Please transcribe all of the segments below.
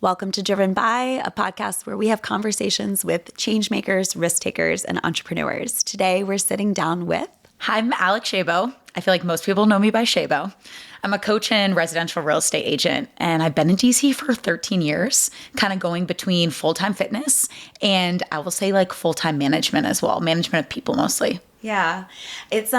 Welcome to Driven By, a podcast where we have conversations with change makers, risk takers, and entrepreneurs. Today, we're sitting down with... Hi, I'm Alex Shabo. I feel like most people know me by Shabo. I'm a coach and residential real estate agent, and I've been in DC for 13 years, kind of going between full-time fitness and I will say like full-time management as well, management of people mostly. Yeah, it's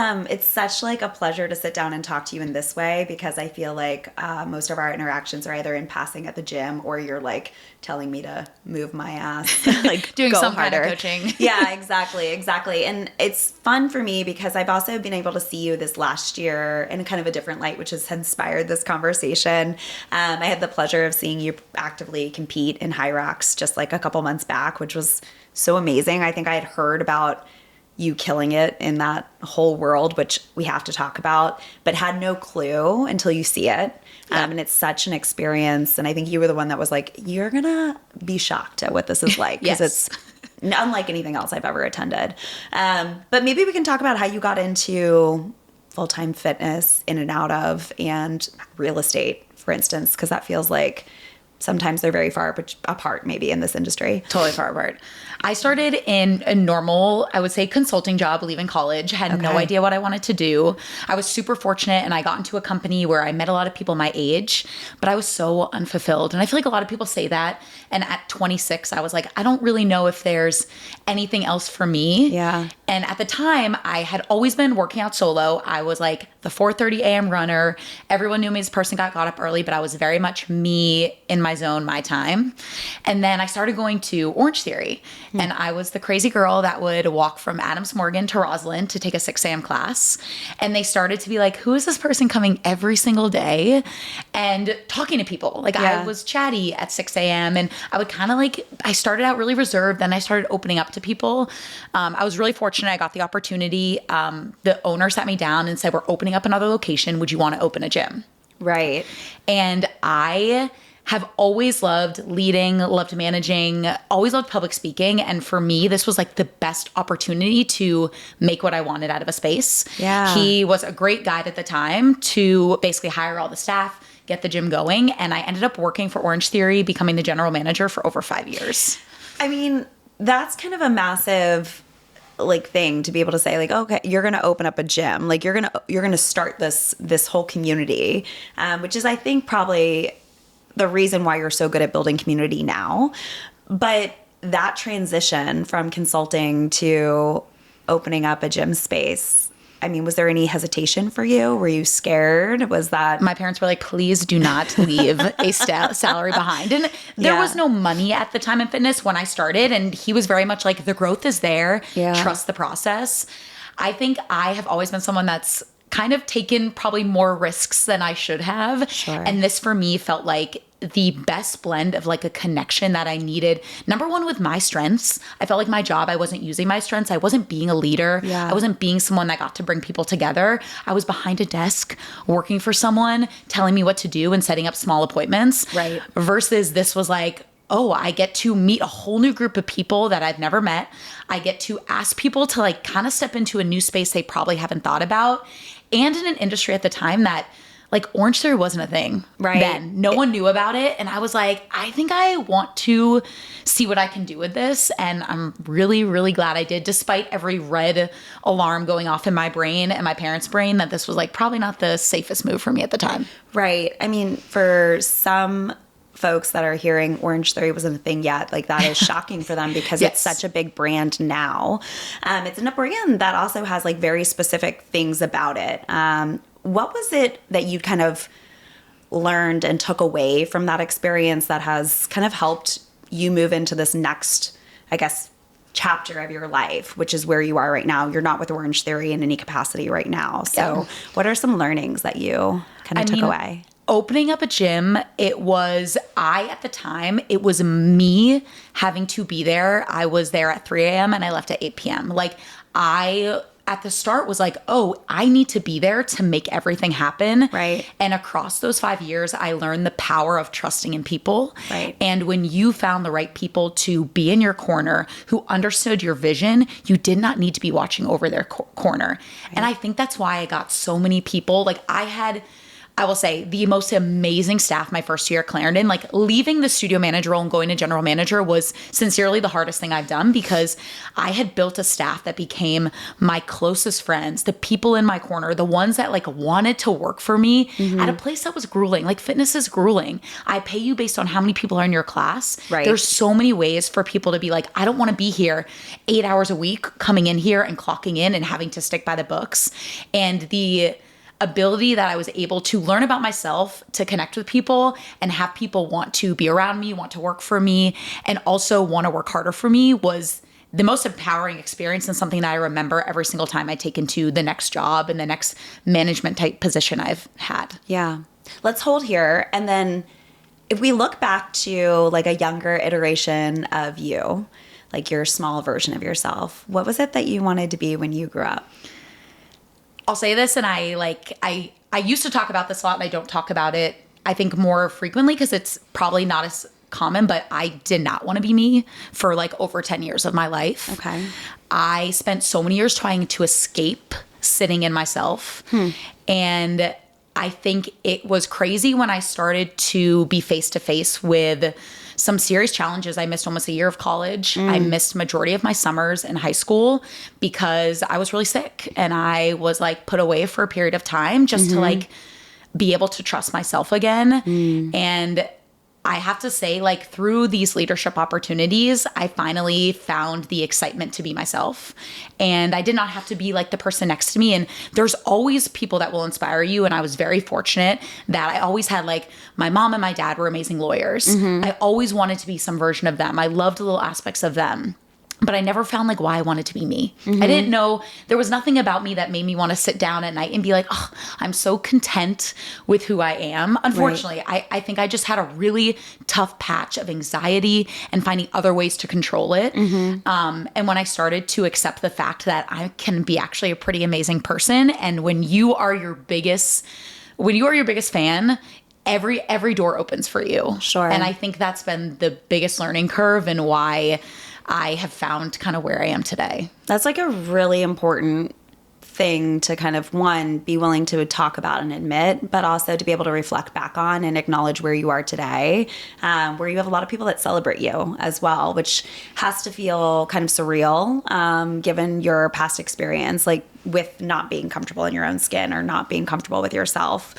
such like a pleasure to sit down and talk to you in this way because I feel like most of our interactions are either in passing at the gym or you're like telling me to move my ass, like doing go some harder. kind of coaching. Yeah, exactly. And it's fun for me because I've also been able to see you this last year in kind of a different light, which has inspired this conversation. I had the pleasure of seeing you actively compete in HYROX just like a couple months back, which was so amazing. I think I had heard about you killing it in that whole world, which we have to talk about, but had no clue until you see it. Yeah. And it's such an experience. And I think you were the one that was like, you're going to be shocked at what this is like. Because Yes. It's unlike anything else I've ever attended. But maybe we can talk about how you got into full-time fitness in and out of and real estate, for instance, because that feels like sometimes they're very far apart maybe in this industry. Totally far apart. I started in a normal, I would say, consulting job leaving college, had no idea what I wanted to do. I was super fortunate and I got into a company where I met a lot of people my age, but I was so unfulfilled. And I feel like a lot of people say that. And at 26, I was like, I don't really know if there's anything else for me. Yeah. And at the time, I had always been working out solo. I was like the 4:30 a.m. runner. Everyone knew me as a person got up early, but I was very much me in my zone, my time. And then I started going to Orange Theory. And I was the crazy girl that would walk from Adams Morgan to Roslyn to take a 6 a.m. class. And they started to be like, who is this person coming every single day and talking to people? Like I was chatty at 6 a.m. and I would kind of like, I started out really reserved. Then I started opening up to people. I was really fortunate. I got the opportunity. The owner sat me down and said, we're opening up another location. Would you want to open a gym? Right. And I have always loved leading, loved managing, always loved public speaking. And for me, this was like the best opportunity to make what I wanted out of a space. Yeah. He was a great guide at the time to basically hire all the staff, get the gym going. And I ended up working for Orange Theory, becoming the general manager for over 5 years. I mean, that's kind of a massive like thing to be able to say like, okay, you're going to open up a gym. Like you're going to start this whole community, which is, I think, probably the reason why you're so good at building community now. But that transition from consulting to opening up a gym space, I mean, was there any hesitation for you? Were you scared? Was that... My parents were like, please do not leave a salary behind. And there was no money at the time in fitness when I started. And he was very much like, the growth is there. Yeah. Trust the process. I think I have always been someone that's kind of taken probably more risks than I should have. Sure. And this for me felt like the best blend of like a connection that I needed. Number one, with my strengths. I felt like my job, I wasn't using my strengths. I wasn't being a leader. Yeah. I wasn't being someone that got to bring people together. I was behind a desk working for someone, telling me what to do and setting up small appointments. Right. Versus this was like, oh, I get to meet a whole new group of people that I've never met. I get to ask people to like kind of step into a new space they probably haven't thought about. And in an industry at the time that like Orange Theory wasn't a thing then. No one knew about it. And I was like, I think I want to see what I can do with this. And I'm really, really glad I did, despite every red alarm going off in my brain and my parents' brain, that this was like probably not the safest move for me at the time. Right. I mean, for some folks that are hearing Orange Theory wasn't a thing yet, like that is shocking for them because Yes. it's such a big brand now. It's in a brand that also has like very specific things about it. What was it that you kind of learned and took away from that experience that has kind of helped you move into this next, I guess, chapter of your life, which is where you are right now? You're not with Orange Theory in any capacity right now. So what are some learnings that you kind of took away? Opening up a gym, it was me having to be there. I was there at 3 a.m. and I left at 8 p.m. Like at the start was like, oh, I need to be there to make everything happen. Right. And across those 5 years, I learned the power of trusting in people. Right. And when you found the right people to be in your corner who understood your vision, you did not need to be watching over their corner. Right. And I think that's why I got so many people. Like I had I will say the most amazing staff my first year at Clarendon. Like leaving the studio manager role and going to general manager was sincerely the hardest thing I've done, because I had built a staff that became my closest friends, the people in my corner, the ones that like wanted to work for me at a place that was grueling. Like fitness is grueling. I pay you based on how many people are in your class. Right. There's so many ways for people to be like, I don't want to be here 8 hours a week, coming in here and clocking in and having to stick by the books. And the ability that I was able to learn about myself, to connect with people and have people want to be around me, want to work for me, and also want to work harder for me was the most empowering experience, and something that I remember every single time I take into the next job and the next management type position I've had. Yeah. Let's hold here. And then if we look back to like a younger iteration of you, like your small version of yourself, what was it that you wanted to be when you grew up? I'll say this, and I used to talk about this a lot, and I don't talk about it, I think, more frequently because it's probably not as common, but I did not want to be me for like over 10 years of my life. Okay. I spent so many years trying to escape sitting in myself. And I think it was crazy when I started to be face to face with some serious challenges. I missed almost a year of college. I missed majority of my summers in high school because I was really sick, and I was like put away for a period of time just to like be able to trust myself again. And I have to say, like, through these leadership opportunities, I finally found the excitement to be myself. And I did not have to be like the person next to me. And there's always people that will inspire you. And I was very fortunate that I always had, like, my mom and my dad were amazing lawyers. I always wanted to be some version of them. I loved little aspects of them. But I never found like why I wanted to be me. I didn't know, there was nothing about me that made me want to sit down at night and be like, oh, I'm so content with who I am. Unfortunately, I think I just had a really tough patch of anxiety and finding other ways to control it. And when I started to accept the fact that I can be actually a pretty amazing person, and when you are your biggest fan, every door opens for you. Sure. And I think that's been the biggest learning curve and why I have found kind of where I am today. That's like a really important thing to kind of, one, be willing to talk about and admit, but also to be able to reflect back on and acknowledge where you are today, where you have a lot of people that celebrate you as well, which has to feel kind of surreal, given your past experience, like with not being comfortable in your own skin or not being comfortable with yourself.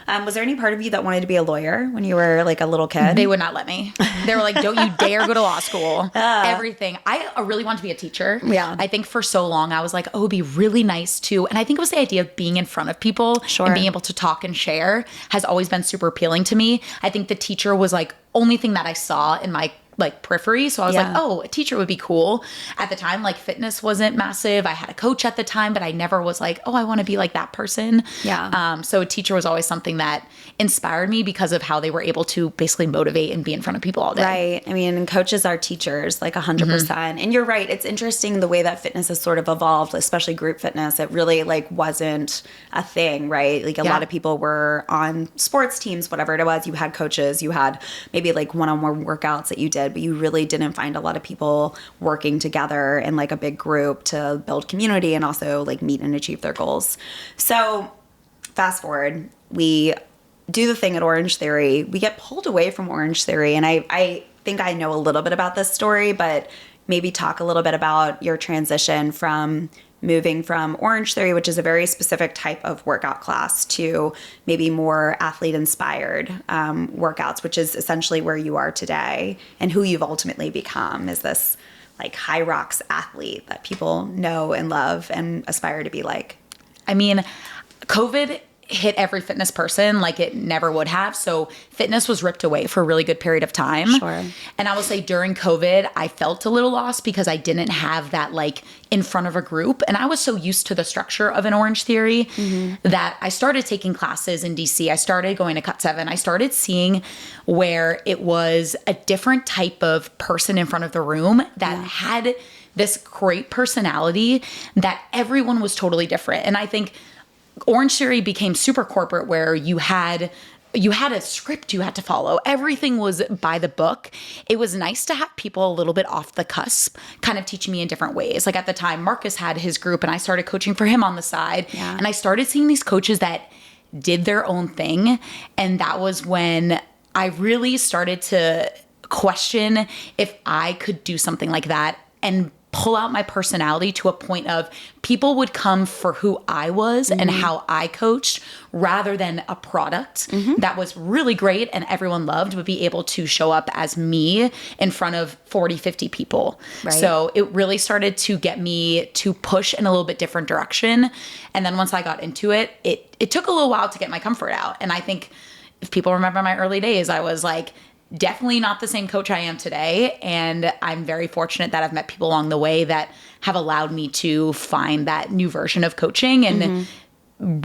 Was there any part of you that wanted to be a lawyer when you were like a little kid? They would not let me. They were like, don't you dare go to law school. Everything. I really wanted to be a teacher. Yeah. I think for so long I was like, oh, it'd be really nice to. And I think it was the idea of being in front of people and being able to talk and share has always been super appealing to me. I think the teacher was like only thing that I saw in my like periphery. So I was like, oh, a teacher would be cool. At the time, like fitness wasn't massive. I had a coach at the time, but I never was like, oh, I want to be like that person. Yeah. So a teacher was always something that inspired me because of how they were able to basically motivate and be in front of people all day. Right. I mean, coaches are teachers, like 100%. And you're right. It's interesting the way that fitness has sort of evolved, especially group fitness. It really like wasn't a thing, right? Like a lot of people were on sports teams, whatever it was. You had coaches, you had maybe like one-on-one workouts that you did, but you really didn't find a lot of people working together in like a big group to build community and also like meet and achieve their goals. So fast forward, we do the thing at Orange Theory. We get pulled away from Orange Theory. And I think I know a little bit about this story, but maybe talk a little bit about your transition from moving from Orange Theory, which is a very specific type of workout class, to maybe more athlete-inspired workouts, which is essentially where you are today and who you've ultimately become is this like HYROX athlete that people know and love and aspire to be like. I mean, COVID hit every fitness person like it never would have. So fitness was ripped away for a really good period of time. Sure. And I will say during COVID, I felt a little lost because I didn't have that like in front of a group. And I was so used to the structure of an Orange Theory that I started taking classes in DC. I started going to Cut 7. I started seeing where it was a different type of person in front of the room that had this great personality that everyone was totally different. And I think Orange Theory became super corporate where you had a script you had to follow. Everything was by the book. It was nice to have people a little bit off the cusp, kind of teaching me in different ways. Like at the time, Marcus had his group and I started coaching for him on the side. Yeah. And I started seeing these coaches that did their own thing. And that was when I really started to question if I could do something like that and pull out my personality to a point of people would come for who I was and how I coached rather than a product that was really great and everyone loved, would be able to show up as me in front of 40, 50 people. Right. So it really started to get me to push in a little bit different direction. And then once I got into it, it took a little while to get my comfort out. And I think if people remember my early days, I was like, definitely not the same coach I am today. And I'm very fortunate that I've met people along the way that have allowed me to find that new version of coaching and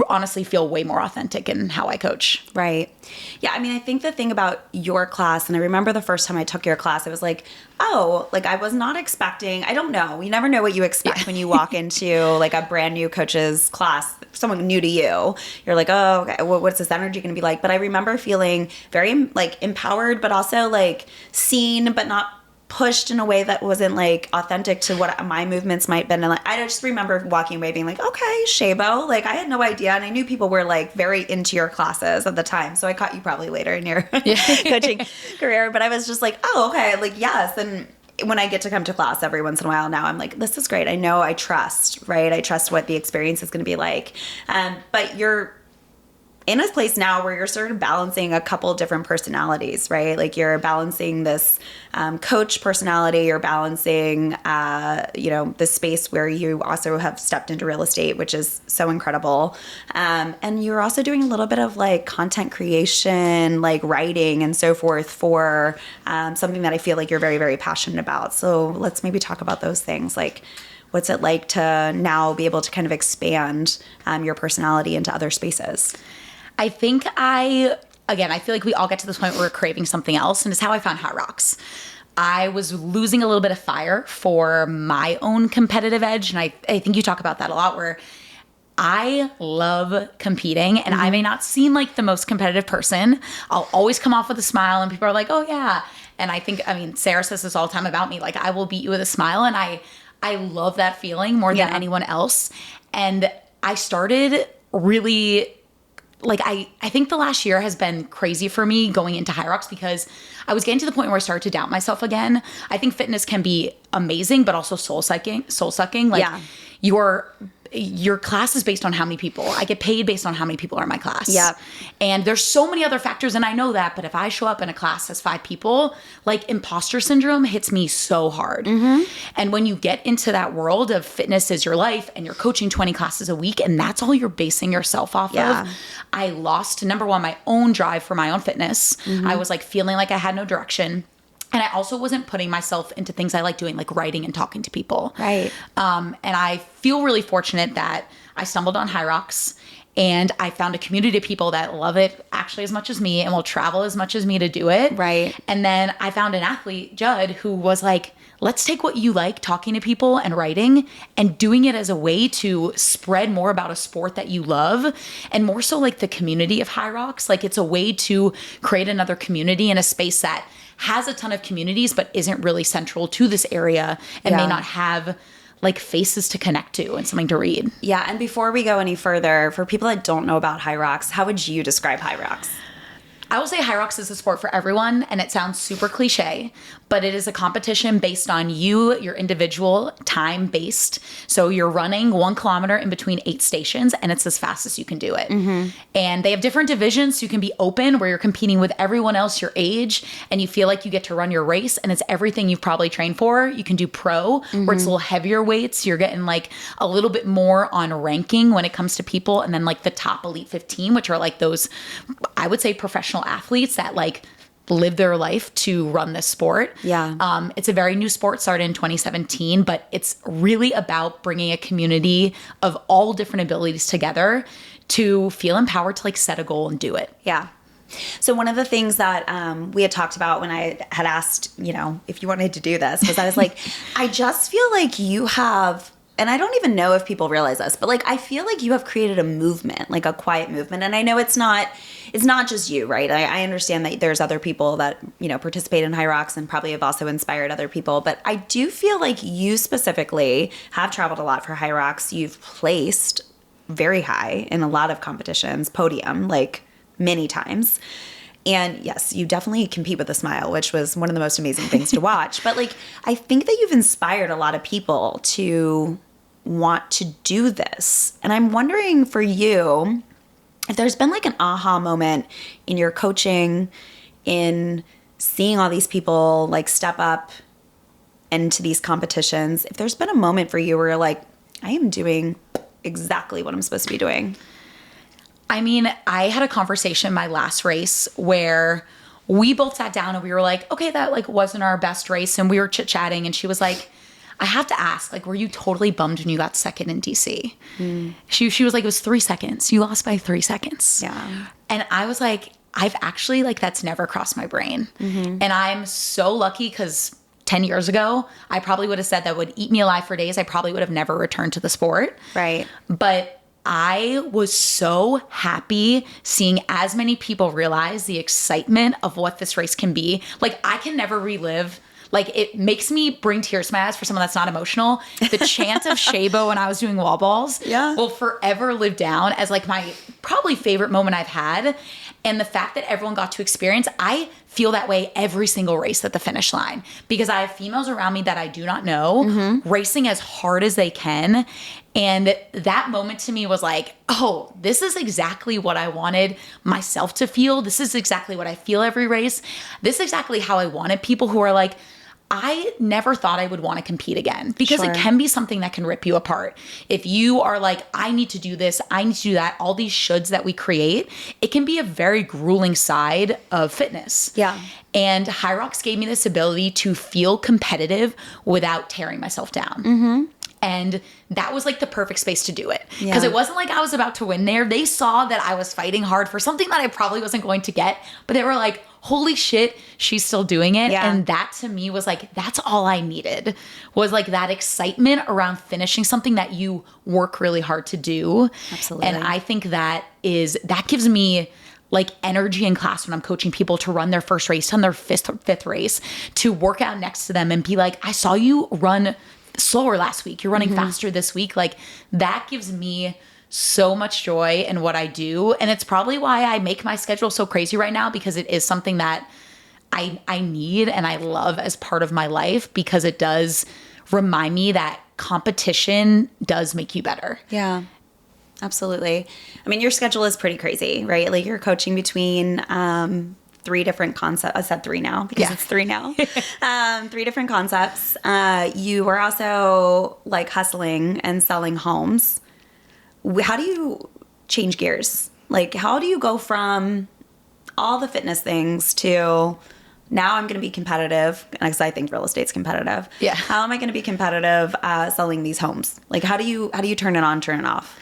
honestly feel way more authentic in how I coach. Right. Yeah. I mean, I think the thing about your class, and I remember the first time I took your class, I was like, oh, like I was not expecting, I don't know. You never know what you expect when you walk into like a brand new coach's class, someone new to you. You're like, oh, okay, what's this energy going to be like? But I remember feeling very like empowered, but also like seen, but not pushed in a way that wasn't like authentic to what my movements might have been. And like, I just remember walking away being like, okay, Shabo, like I had no idea. And I knew people were like very into your classes at the time. So I caught you probably later in your coaching career, but I was just like, oh, okay. Like, yes. And when I get to come to class every once in a while now, I'm like, this is great. I know I trust, right? I trust what the experience is going to be like. But you're in a place now where you're sort of balancing a couple different personalities, right? Like you're balancing this coach personality, you're balancing, the space where you also have stepped into real estate, which is so incredible. And you're also doing a little bit of like content creation, like writing and so forth for something that I feel like you're very, very passionate about. So let's maybe talk about those things. Like, what's it like to now be able to kind of expand your personality into other spaces? I think I feel like we all get to this point where we're craving something else, and it's how I found HYROX. I was losing a little bit of fire for my own competitive edge, and I think you talk about that a lot, where I love competing, and I may not seem like the most competitive person. I'll always come off with a smile, and people are like, oh yeah. And Sarah says this all the time about me, like I will beat you with a smile, and I love that feeling more than anyone else. And I started really... like, I think the last year has been crazy for me going into HYROX because I was getting to the point where I started to doubt myself again. I think fitness can be amazing, but also soul sucking. Like your class is based on how many people. I get paid based on how many people are in my class. Yeah. And there's so many other factors, and I know that, but if I show up in a class as 5 people, like imposter syndrome hits me so hard. And when you get into that world of fitness is your life and you're coaching 20 classes a week and that's all you're basing yourself off of, I lost, number one, my own drive for my own fitness. I was like feeling like I had no direction. And I also wasn't putting myself into things I like doing, like writing and talking to people. Right. And I feel really fortunate that I stumbled on HYROX and I found a community of people that love it actually as much as me and will travel as much as me to do it. Right. And then I found an athlete, Judd, who was like, let's take what you like, talking to people and writing, and doing it as a way to spread more about a sport that you love, and more so like the community of HYROX. Like it's a way to create another community in a space that has a ton of communities, but isn't really central to this area and may not have like faces to connect to and something to read. Yeah. And before we go any further, for people that don't know about HYROX, how would you describe HYROX? I will say HYROX is a sport for everyone, and it sounds super cliche, but it is a competition based on you, your individual, time-based. So you're running 1 kilometer in between 8 stations, and it's as fast as you can do it. And they have different divisions, so you can be open, where you're competing with everyone else your age, and you feel like you get to run your race, and it's everything you've probably trained for. You can do pro, where it's a little heavier weights. You're getting like a little bit more on ranking when it comes to people, and then like the top elite 15, which are like those, I would say, professional athletes that like live their life to run this sport. Yeah. It's a very new sport, started in 2017, but it's really about bringing a community of all different abilities together to feel empowered to like set a goal and do it. Yeah. So one of the things that we had talked about when I had asked, if you wanted to do this, was I was like, I just feel like you have, and I don't even know if people realize this, but like, I feel like you have created a movement, like a quiet movement. And I know it's not just you, right? I understand that there's other people that, participate in HYROX and probably have also inspired other people. But I do feel like you specifically have traveled a lot for HYROX. You've placed very high in a lot of competitions, podium, like many times. And yes, you definitely compete with a smile, which was one of the most amazing things to watch. But like, I think that you've inspired a lot of people to want to do this. And I'm wondering for you, if there's been like an aha moment in your coaching, in seeing all these people like step up into these competitions, if there's been a moment for you where you're like, I am doing exactly what I'm supposed to be doing. I mean, I had a conversation my last race where we both sat down and we were like, okay, that like wasn't our best race. And we were chit-chatting and she was like, I have to ask, like, were you totally bummed when you got second in DC? She was like, it was 3 seconds. You lost by 3 seconds. Yeah. And I was like, I've actually, like, that's never crossed my brain. And I'm so lucky because 10 years ago, I probably would have said that would eat me alive for days. I probably would have never returned to the sport. Right. But I was so happy seeing as many people realize the excitement of what this race can be. Like, I can never relive. Like, it makes me bring tears to my eyes for someone that's not emotional. The chant of Shabo when I was doing wall balls will forever live down as like my probably favorite moment I've had. And the fact that everyone got to experience, I feel that way every single race at the finish line because I have females around me that I do not know racing as hard as they can. And that moment to me was like, oh, this is exactly what I wanted myself to feel. This is exactly what I feel every race. This is exactly how I wanted people who are like, I never thought I would want to compete again because it can be something that can rip you apart. If you are like, I need to do this, I need to do that, all these shoulds that we create, it can be a very grueling side of fitness. Yeah. And HYROX gave me this ability to feel competitive without tearing myself down. And that was like the perfect space to do it. Because it wasn't like I was about to win there. They saw that I was fighting hard for something that I probably wasn't going to get. But they were like, holy shit, she's still doing it. Yeah. And that to me was like, that's all I needed. Was like that excitement around finishing something that you work really hard to do. Absolutely. And I think that gives me like energy in class when I'm coaching people to run their first race, on their fifth race, to work out next to them and be like, I saw you run slower last week. You're running faster this week. Like that gives me so much joy in what I do. And it's probably why I make my schedule so crazy right now because it is something that I need and I love as part of my life because it does remind me that competition does make you better. Yeah. Absolutely. I mean, your schedule is pretty crazy, right? Like you're coaching between 3 different concepts. I said 3 now because it's 3 now. 3 different concepts. You were also like hustling and selling homes. How do you change gears? Like, how do you go from all the fitness things to now I'm going to be competitive because I think real estate's competitive. Yeah. How am I going to be competitive selling these homes? Like, how do you turn it on, turn it off?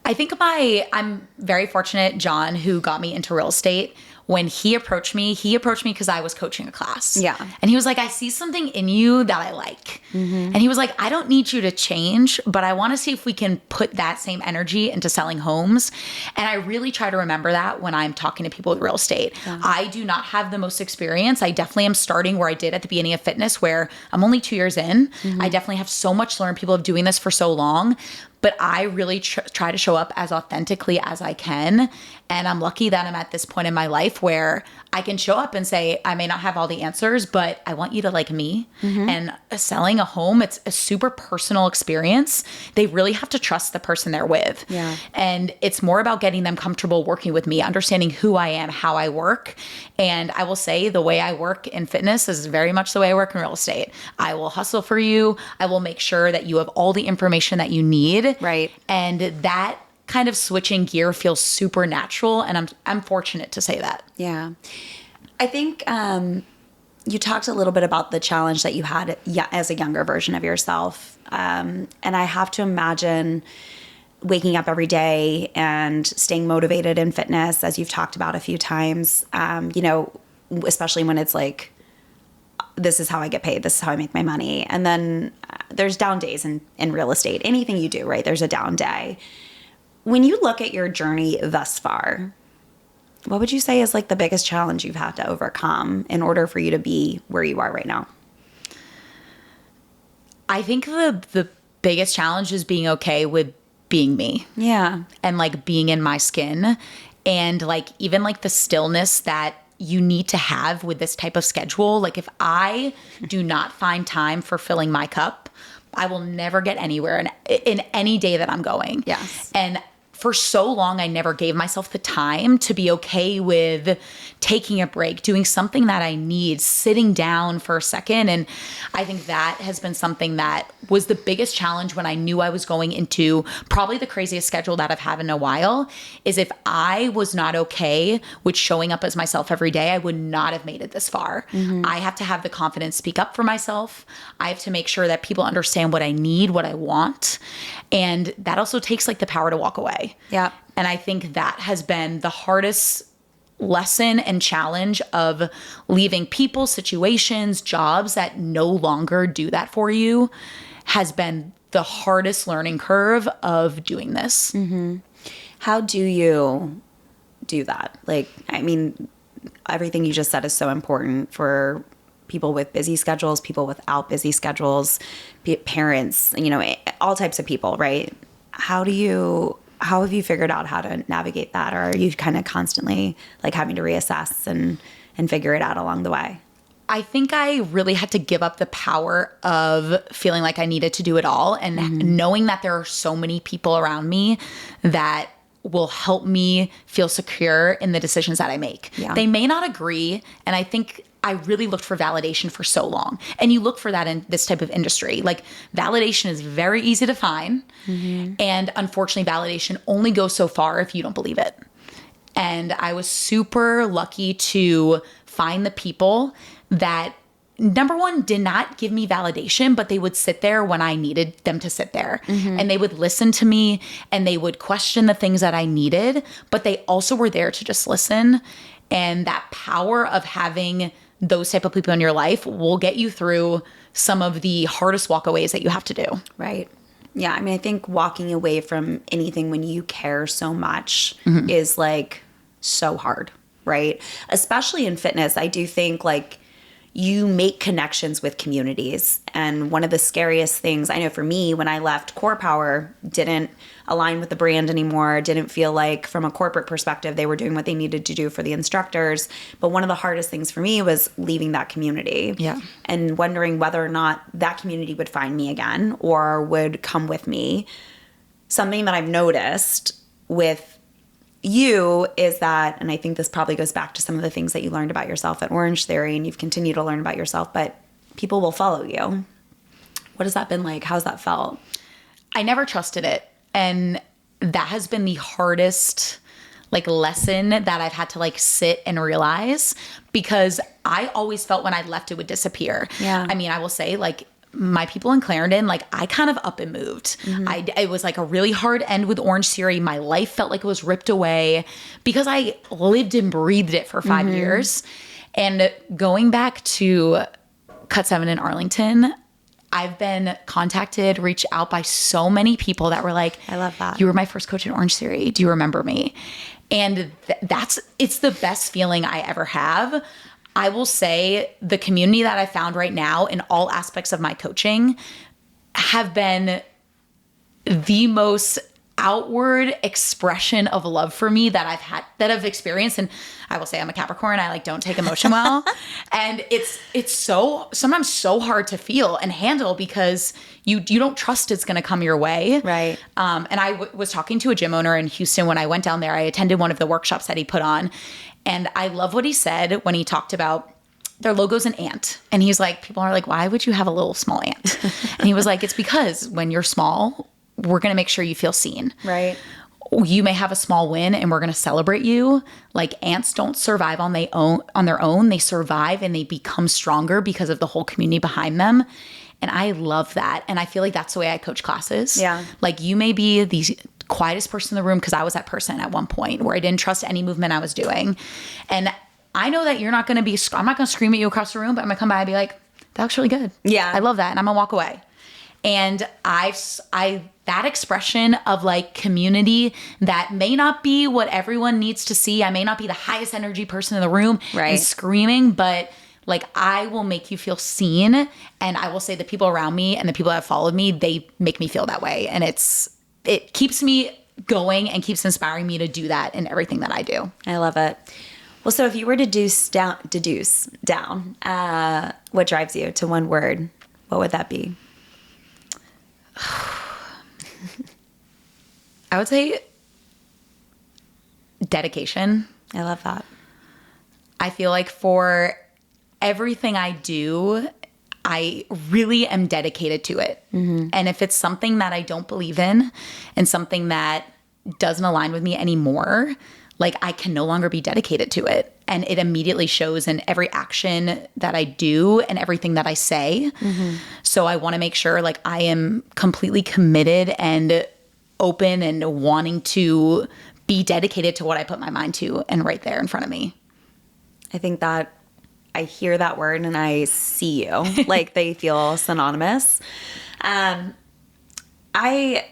I think I'm very fortunate, John, who got me into real estate. When he approached me because I was coaching a class. Yeah. And he was like, I see something in you that I like. And he was like, I don't need you to change, but I want to see if we can put that same energy into selling homes. And I really try to remember that when I'm talking to people with real estate. Yeah. I do not have the most experience. I definitely am starting where I did at the beginning of fitness, where I'm only 2 years in. I definitely have so much to learn. People have doing this for so long. But I really try to show up as authentically as I can. And I'm lucky that I'm at this point in my life where I can show up and say, I may not have all the answers, but I want you to like me. And selling a home, it's a super personal experience. They really have to trust the person they're with. Yeah. And it's more about getting them comfortable working with me, understanding who I am, how I work. And I will say the way I work in fitness is very much the way I work in real estate. I will hustle for you. I will make sure that you have all the information that you need. Right. And that kind of switching gear feels super natural, and I'm fortunate to say that. Yeah. I think you talked a little bit about the challenge that you had as a younger version of yourself. And I have to imagine waking up every day and staying motivated in fitness, as you've talked about a few times, especially when it's like, this is how I get paid. This is how I make my money. And then there's down days in real estate. Anything you do, right? There's a down day. When you look at your journey thus far, what would you say is like the biggest challenge you've had to overcome in order for you to be where you are right now? I think the biggest challenge is being okay with being me. Yeah. And like being in my skin, and like even like the stillness that you need to have with this type of schedule. Like if I do not find time for filling my cup, I will never get anywhere in any day that I'm going. Yes. And for so long, I never gave myself the time to be okay with taking a break, doing something that I need, sitting down for a second. And I think that has been something that was the biggest challenge when I knew I was going into probably the craziest schedule that I've had in a while, is if I was not okay with showing up as myself every day, I would not have made it this far. I have to have the confidence to speak up for myself. I have to make sure that people understand what I need, what I want. And that also takes like the power to walk away. Yeah. And I think that has been the hardest lesson and challenge of leaving people, situations, jobs that no longer do that for you, has been the hardest learning curve of doing this. Mm-hmm. How do you do that? Like, I mean, everything you just said is so important for people with busy schedules, people without busy schedules, parents, you know, all types of people, right? How have you figured out how to navigate that? Or are you kind of constantly like having to reassess and figure it out along the way? I think I really had to give up the power of feeling like I needed to do it all, and knowing that there are so many people around me that will help me feel secure in the decisions that I make. Yeah. They may not agree, and I think I really looked for validation for so long. And you look for that in this type of industry. Like, validation is very easy to find. And unfortunately, validation only goes so far if you don't believe it. And I was super lucky to find the people that, number one, did not give me validation, but they would sit there when I needed them to sit there. And they would listen to me, and they would question the things that I needed, but they also were there to just listen. And that power of having those type of people in your life will get you through some of the hardest walkaways that you have to do. Right. Yeah. I mean, I think walking away from anything when you care so much is like so hard, right? Especially in fitness. I do think like you make connections with communities. And one of the scariest things I know for me, when I left Core Power, didn't align with the brand anymore, didn't feel like from a corporate perspective, they were doing what they needed to do for the instructors. But one of the hardest things for me was leaving that community. Yeah. And wondering whether or not that community would find me again or would come with me. Something that I've noticed with you is that, and I think this probably goes back to some of the things that you learned about yourself at Orange Theory, and you've continued to learn about yourself, but people will follow you. What has that been like? How's that felt? I never trusted it. And that has been the hardest like lesson that I've had to like sit and realize, because I always felt when I left it would disappear. Yeah. I mean, I will say like my people in Clarendon, like I kind of up and moved. It was like a really hard end with Orange Theory. My life felt like it was ripped away because I lived and breathed it for 5 years. And going back to Cut 7 in Arlington, I've been contacted, reached out by so many people that were like, I love that. You were my first coach at Orange Theory. Do you remember me? And it's the best feeling I ever have. I will say the community that I found right now in all aspects of my coaching have been the most outward expression of love for me that I've experienced. And I will say I'm a Capricorn. I like don't take emotion well. And it's so sometimes so hard to feel and handle because you don't trust it's going to come your way. Right. And I was talking to a gym owner in Houston when I went down there. I attended one of the workshops that he put on. And I love what he said when he talked about their logo's an ant. And he's like, people are like, why would you have a little small ant? And he was like, it's because when you're small, we're going to make sure you feel seen. Right. You may have a small win and we're going to celebrate you. Like ants don't survive on their own. They survive and they become stronger because of the whole community behind them. And I love that. And I feel like that's the way I coach classes. Yeah. Like you may be the quietest person in the room, because I was that person at one point where I didn't trust any movement I was doing. And I know that you're not going to be, I'm not going to scream at you across the room, but I'm going to come by and be like, that looks really good. Yeah. I love that. And I'm going to walk away. And that expression of like community that may not be what everyone needs to see. I may not be the highest energy person in the room and screaming, but like I will make you feel seen. And I will say the people around me and the people that have followed me, they make me feel that way. And it's it keeps me going and keeps inspiring me to do that in everything that I do. I love it. Well, so if you were to deduce down what drives you to one word, what would that be? I would say dedication. I love that. I feel like for everything I do, I really am dedicated to it. And if it's something that I don't believe in and something that doesn't align with me anymore, like I can no longer be dedicated to it. And it immediately shows in every action that I do and everything that I say. So I want to make sure like I am completely committed and open and wanting to be dedicated to what I put my mind to and right there in front of me. I think that I hear that word and I see you. Like they feel synonymous. How many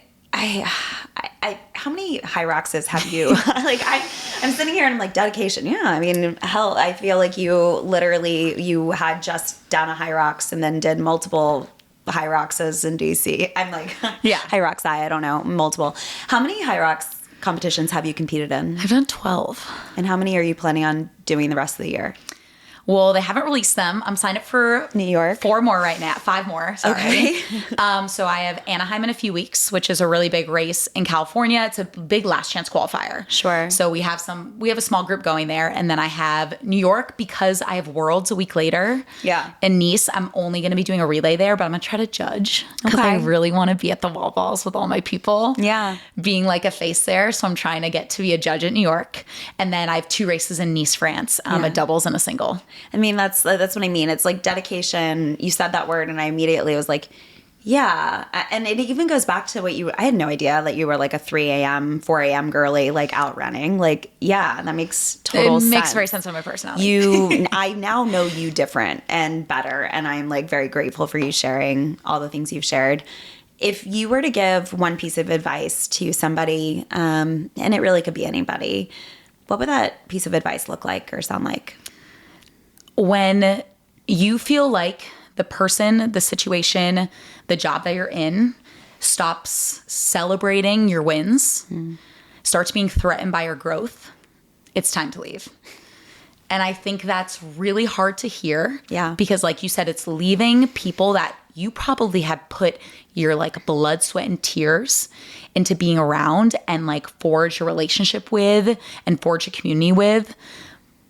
HYROXes have you? Like I'm sitting here and I'm like, dedication. Yeah, I mean, hell, I feel like you had just done a HYROX and then did multiple HYROXes in DC. I'm like, yeah, HYROX. I don't know, multiple. How many HYROX competitions have you competed in? I've done 12. And how many are you planning on doing the rest of the year? Well, they haven't released them. I'm signed up for New York. 4 more right now. 5 more. Sorry. Okay. So I have Anaheim in a few weeks, which is a really big race in California. It's a big last chance qualifier. Sure. So we have a small group going there. And then I have New York because I have Worlds a week later. Yeah. In Nice, I'm only going to be doing a relay there, but I'm going to try to judge because I really want to be at the wall balls with all my people. Yeah. Being like a face there. So I'm trying to get to be a judge at New York. And then I have 2 races in Nice, France, a doubles and a single. I mean, that's what I mean. It's like dedication. You said that word and I immediately was like, yeah. And it even goes back to I had no idea that you were like a 3 a.m., 4 a.m. girly, like out running. Like, yeah, that makes total sense. It makes very sense with my personality. I now know you different and better. And I'm like very grateful for you sharing all the things you've shared. If you were to give one piece of advice to somebody, and it really could be anybody, what would that piece of advice look like or sound like? When you feel like the person, the situation, the job that you're in stops celebrating your wins, starts being threatened by your growth, it's time to leave. And I think that's really hard to hear. Yeah. Because like you said, it's leaving people that you probably have put your like blood, sweat, and tears into being around and like forge a relationship with and forge a community with.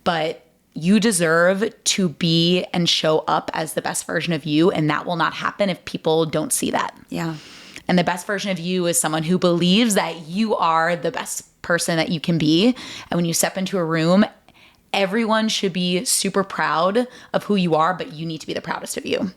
But you deserve to be and show up as the best version of you. And that will not happen if people don't see that. Yeah. And the best version of you is someone who believes that you are the best person that you can be. And when you step into a room, everyone should be super proud of who you are, but you need to be the proudest of you.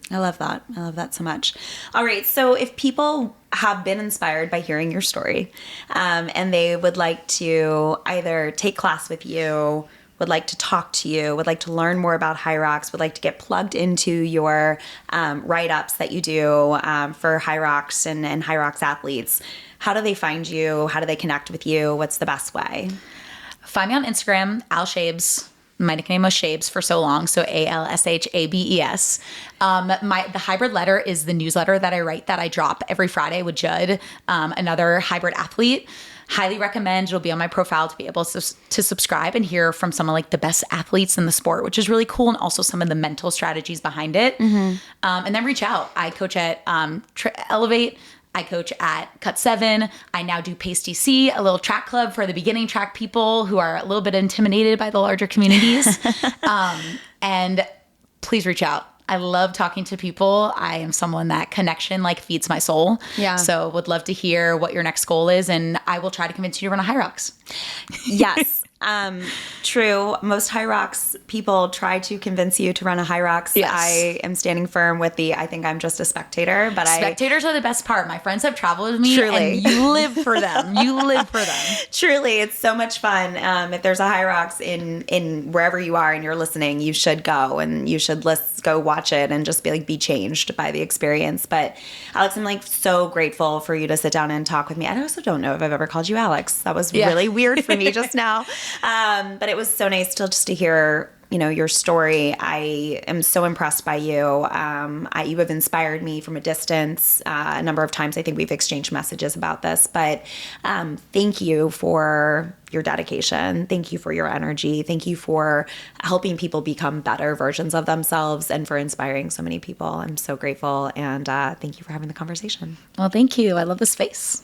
I love that. I love that so much. All right. So if people have been inspired by hearing your story, and they would like to either take class with you, would like to talk to you, would like to learn more about HYROX, would like to get plugged into your write-ups that you do for HYROX and HYROX athletes, how do they find you? How do they connect with you? What's the best way? Find me on Instagram, Al Shabes. My nickname was Shabes for so long, so ALSHABES. The hybrid letter is the newsletter that I write that I drop every Friday with Judd, another hybrid athlete. Highly recommend. It'll be on my profile to be able to subscribe and hear from some of like the best athletes in the sport, which is really cool, and also some of the mental strategies behind it. And then reach out. I coach at Elevate. I coach at Cut 7. I now do Pace DC, a little track club for the beginning track people who are a little bit intimidated by the larger communities. And please reach out. I love talking to people. I am someone that connection like feeds my soul. Yeah. So would love to hear what your next goal is, and I will try to convince you to run a HYROX. Yes. True. Most HYROX people try to convince you to run a HYROX. Yes. I am standing firm with I think I'm just a spectator, but Spectators are the best part. My friends have traveled with me. Truly. And you live for them. You live for them. Truly, it's so much fun. If there's a HYROX in wherever you are and you're listening, you should go and you should go watch it and just be changed by the experience. But Alex, I'm so grateful for you to sit down and talk with me. I also don't know if I've ever called you Alex. That was really weird for me just now. But it was so nice to hear your story. I am so impressed by you. You have inspired me from a distance. A number of times, I think we've exchanged messages about this, but thank you for your dedication. Thank you for your energy. Thank you for helping people become better versions of themselves and for inspiring so many people. I'm so grateful. And thank you for having the conversation. Well, thank you. I love the space.